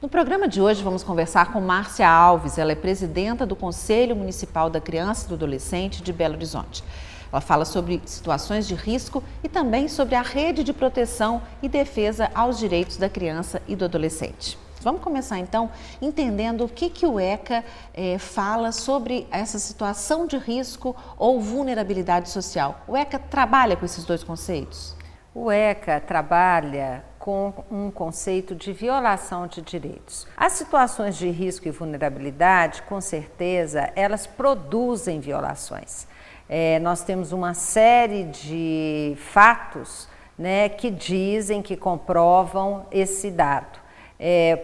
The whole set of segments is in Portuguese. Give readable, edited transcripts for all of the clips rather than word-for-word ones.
No programa de hoje vamos conversar com Márcia Alves, ela é presidenta do Conselho Municipal da Criança e do Adolescente de Belo Horizonte. Ela fala sobre situações de risco e também sobre a rede de proteção e defesa aos direitos da criança e do adolescente. Vamos começar então entendendo o que o ECA fala sobre essa situação de risco ou vulnerabilidade social. O ECA trabalha com esses dois conceitos? O ECA trabalha com um conceito de violação de direitos. As situações de risco e vulnerabilidade, com certeza, elas produzem violações. Nós temos uma série de fatos, que dizem, que comprovam esse dado.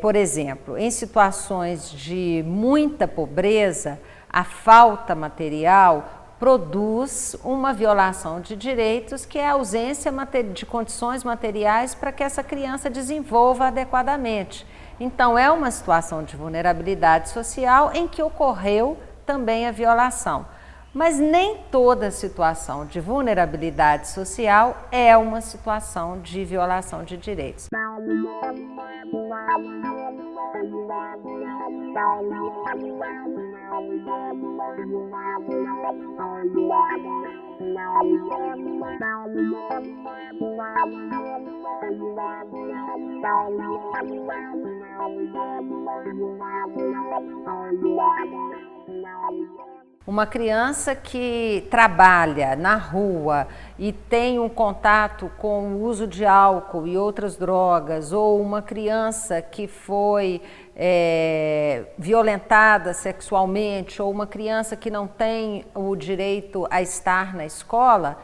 Por exemplo, em situações de muita pobreza, a falta material produz uma violação de direitos, que é a ausência de condições materiais para que essa criança desenvolva adequadamente. Então, é uma situação de vulnerabilidade social em que ocorreu também a violação. Mas nem toda situação de vulnerabilidade social é uma situação de violação de direitos. Uma criança que trabalha na rua e tem um contato com o uso de álcool e outras drogas, ou uma criança que foi violentada sexualmente, ou uma criança que não tem o direito a estar na escola,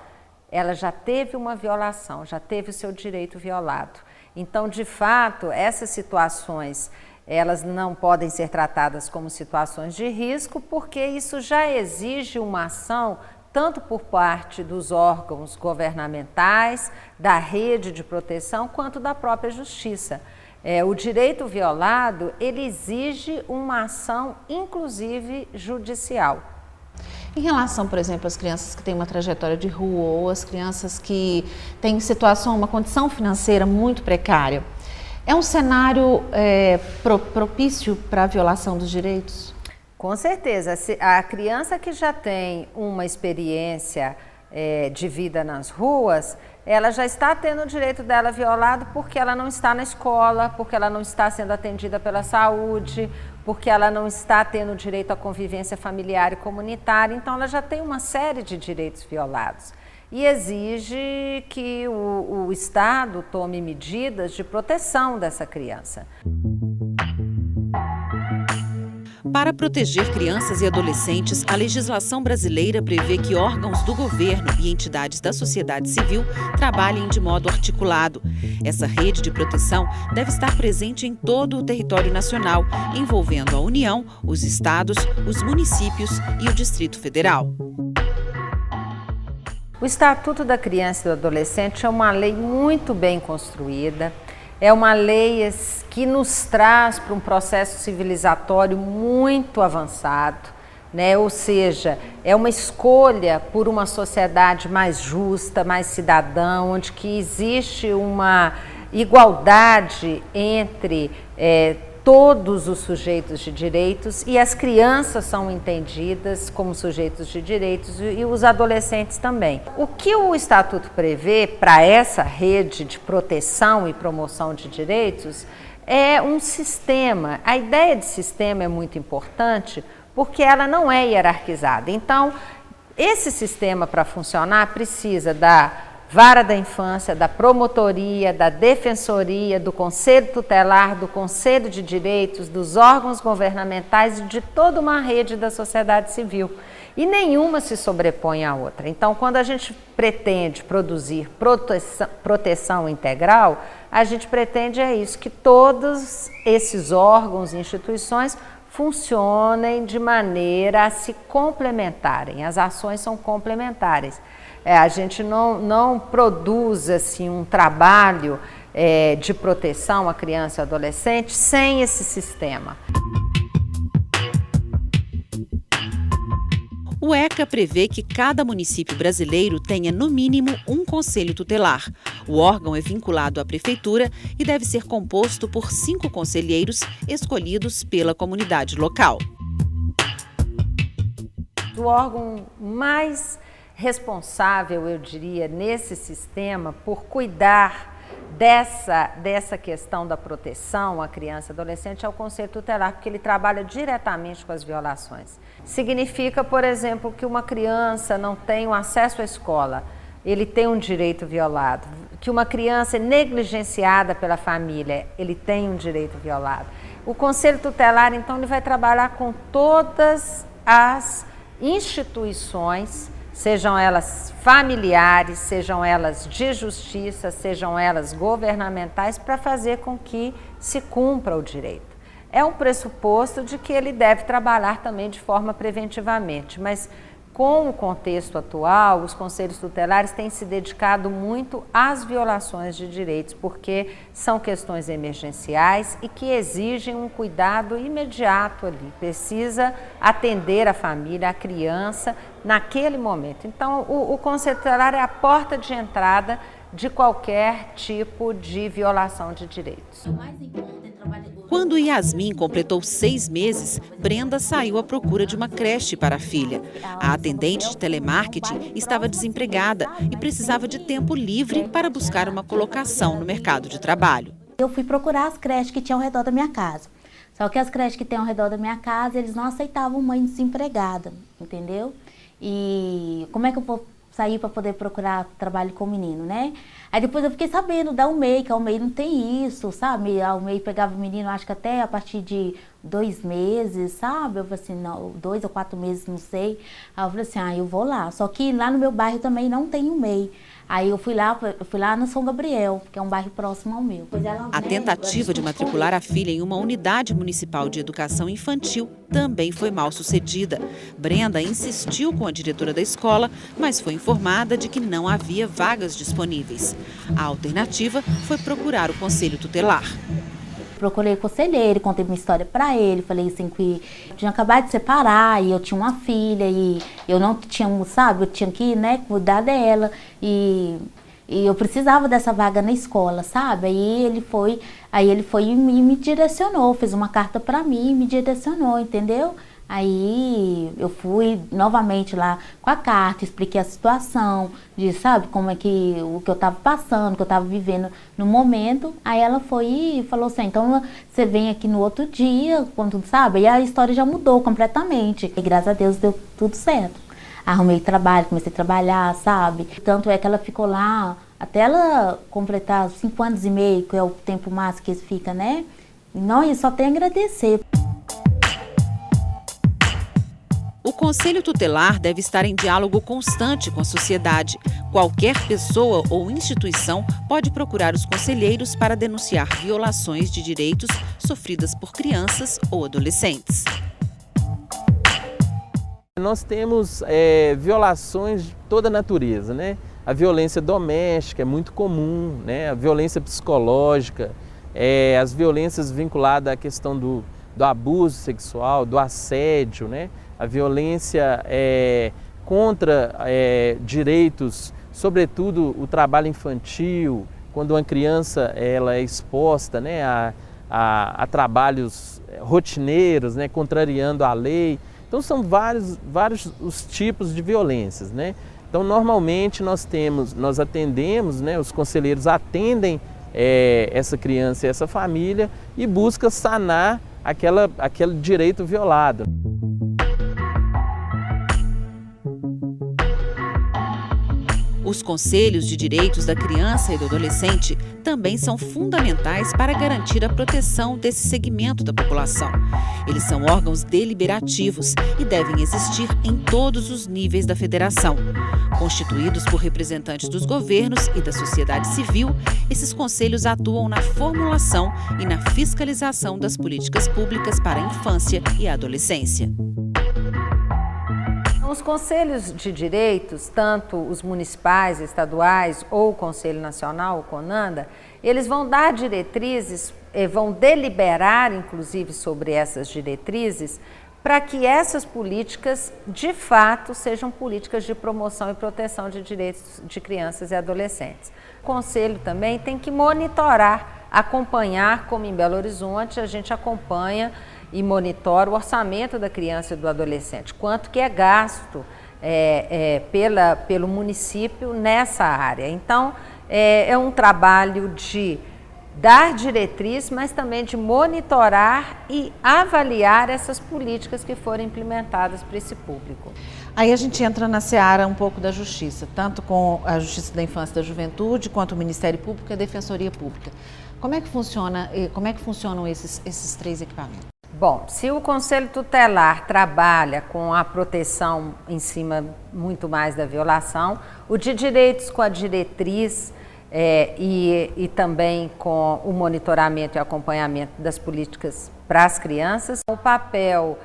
ela já teve uma violação, já teve o seu direito violado. Então, de fato, essas situações elas não podem ser tratadas como situações de risco, porque isso já exige uma ação tanto por parte dos órgãos governamentais, da rede de proteção, quanto da própria justiça. O direito violado, ele exige uma ação, inclusive judicial. Em relação, por exemplo, às crianças que têm uma trajetória de rua ou as crianças que têm uma condição financeira muito precária, é um cenário propício para a violação dos direitos? Com certeza. A criança que já tem uma experiência de vida nas ruas, ela já está tendo o direito dela violado porque ela não está na escola, porque ela não está sendo atendida pela saúde, porque ela não está tendo direito à convivência familiar e comunitária. Então, ela já tem uma série de direitos violados. E exige que o Estado tome medidas de proteção dessa criança. Para proteger crianças e adolescentes, a legislação brasileira prevê que órgãos do governo e entidades da sociedade civil trabalhem de modo articulado. Essa rede de proteção deve estar presente em todo o território nacional, envolvendo a União, os estados, os municípios e o Distrito Federal. O Estatuto da Criança e do Adolescente é uma lei muito bem construída, é uma lei que nos traz para um processo civilizatório muito avançado, ou seja, é uma escolha por uma sociedade mais justa, mais cidadã, onde que existe uma igualdade entre todos os sujeitos de direitos, e as crianças são entendidas como sujeitos de direitos e os adolescentes também. O que o Estatuto prevê para essa rede de proteção e promoção de direitos é um sistema. A ideia de sistema é muito importante porque ela não é hierarquizada. Então, esse sistema, para funcionar, precisa da Vara da Infância, da Promotoria, da Defensoria, do Conselho Tutelar, do Conselho de Direitos, dos órgãos governamentais e de toda uma rede da sociedade civil. E nenhuma se sobrepõe à outra. Então, quando a gente pretende produzir proteção integral, a gente pretende isso, que todos esses órgãos e instituições funcionem de maneira a se complementarem. As ações são complementares. A gente não produz assim, um trabalho de proteção à criança e ao adolescente sem esse sistema. O ECA prevê que cada município brasileiro tenha, no mínimo, um conselho tutelar. O órgão é vinculado à prefeitura e deve ser composto por 5 conselheiros escolhidos pela comunidade local. O órgão mais responsável, eu diria, nesse sistema por cuidar dessa questão da proteção à criança e adolescente é o Conselho Tutelar, porque ele trabalha diretamente com as violações. Significa, por exemplo, que uma criança não tem o acesso à escola, ele tem um direito violado. Que uma criança é negligenciada pela família, ele tem um direito violado. O Conselho Tutelar, então, ele vai trabalhar com todas as instituições, sejam elas familiares, sejam elas de justiça, sejam elas governamentais, para fazer com que se cumpra o direito. É um pressuposto de que ele deve trabalhar também de forma preventivamente, mas com o contexto atual, os conselhos tutelares têm se dedicado muito às violações de direitos, porque são questões emergenciais e que exigem um cuidado imediato ali. Precisa atender a família, a criança, naquele momento. Então, o conselho tutelar é a porta de entrada de qualquer tipo de violação de direitos. Quando Yasmin completou 6 meses, Brenda saiu à procura de uma creche para a filha. A atendente de telemarketing estava desempregada e precisava de tempo livre para buscar uma colocação no mercado de trabalho. Eu fui procurar as creches que tinham ao redor da minha casa. Só que as creches que tem ao redor da minha casa, eles não aceitavam mãe desempregada, entendeu? E como é que eu vou sair para poder procurar trabalho com o menino, né? Aí depois eu fiquei sabendo da UMEI, que a UMEI não tem isso, sabe? A UMEI pegava o menino, acho que até a partir de 2 meses, sabe? Eu falei assim, não, 2 ou 4 meses, não sei. Aí eu falei assim, eu vou lá. Só que lá no meu bairro também não tem UMEI. Aí eu fui lá no São Gabriel, que é um bairro próximo ao meu. A tentativa de matricular a filha em uma unidade municipal de educação infantil também foi mal sucedida. Brenda insistiu com a diretora da escola, mas foi informada de que não havia vagas disponíveis. A alternativa foi procurar o Conselho Tutelar. Procurei o conselheiro, contei minha história para ele, falei assim que eu tinha acabado de separar e eu tinha uma filha e eu não tinha, sabe, eu tinha que, né, cuidar dela e eu precisava dessa vaga na escola, sabe? Aí ele foi e me direcionou, fez uma carta para mim e me direcionou, entendeu? Aí eu fui novamente lá com a carta, expliquei a situação, de, sabe, como é que o que eu estava passando, o que eu estava vivendo no momento. Aí ela foi e falou assim, então você vem aqui no outro dia, quando, sabe? E a história já mudou completamente. E graças a Deus deu tudo certo. Arrumei trabalho, comecei a trabalhar, sabe? Tanto é que ela ficou lá até ela completar 5 anos e meio, que é o tempo máximo que fica, né? Não, e só tem a agradecer. O Conselho Tutelar deve estar em diálogo constante com a sociedade. Qualquer pessoa ou instituição pode procurar os conselheiros para denunciar violações de direitos sofridas por crianças ou adolescentes. Nós temos violações de toda a natureza, né? A violência doméstica é muito comum, né? A violência psicológica, as violências vinculadas à questão do abuso sexual, do assédio, né? A violência contra direitos, sobretudo o trabalho infantil, quando uma criança ela é exposta, né, a trabalhos rotineiros, né, contrariando a lei. Então são vários os tipos de violências, né? Então normalmente nós atendemos, né, os conselheiros atendem essa criança e essa família e busca sanar aquele direito violado. Os conselhos de direitos da criança e do adolescente também são fundamentais para garantir a proteção desse segmento da população. Eles são órgãos deliberativos e devem existir em todos os níveis da federação. Constituídos por representantes dos governos e da sociedade civil, esses conselhos atuam na formulação e na fiscalização das políticas públicas para a infância e a adolescência. Os conselhos de direitos, tanto os municipais, estaduais ou o Conselho Nacional, o CONANDA, eles vão dar diretrizes, vão deliberar inclusive sobre essas diretrizes para que essas políticas, de fato, sejam políticas de promoção e proteção de direitos de crianças e adolescentes. O Conselho também tem que monitorar, acompanhar, como em Belo Horizonte, a gente acompanha e monitora o orçamento da criança e do adolescente, quanto que é gasto pelo município nessa área. Então, é um trabalho de dar diretriz, mas também de monitorar e avaliar essas políticas que foram implementadas para esse público. Aí a gente entra na seara um pouco da justiça, tanto com a Justiça da Infância e da Juventude, quanto o Ministério Público e a Defensoria Pública. Como é que funcionam esses três equipamentos? Bom, se o Conselho Tutelar trabalha com a proteção em cima muito mais da violação, o de direitos com a diretriz e também com o monitoramento e acompanhamento das políticas para as crianças, o papel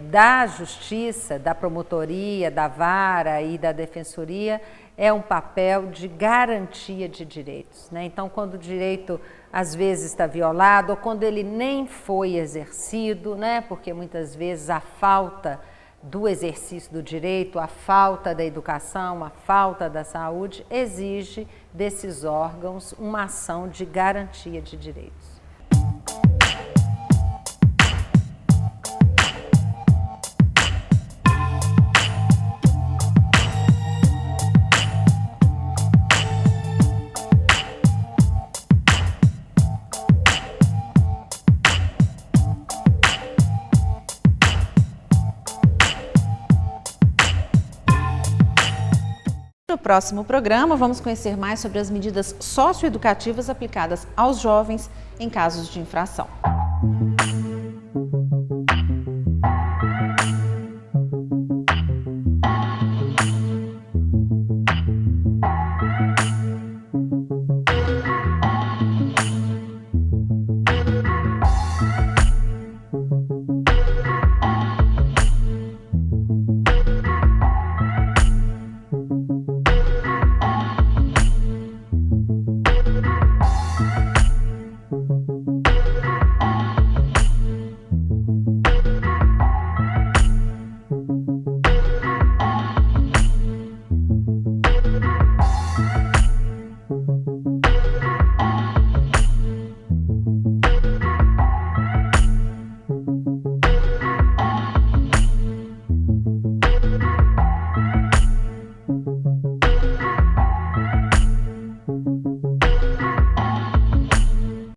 da Justiça, da Promotoria, da Vara e da Defensoria é um papel de garantia de direitos, né? Então, quando o direito às vezes está violado ou quando ele nem foi exercido, né? Porque muitas vezes a falta do exercício do direito, a falta da educação, a falta da saúde exige desses órgãos uma ação de garantia de direitos. No próximo programa, vamos conhecer mais sobre as medidas socioeducativas aplicadas aos jovens em casos de infração.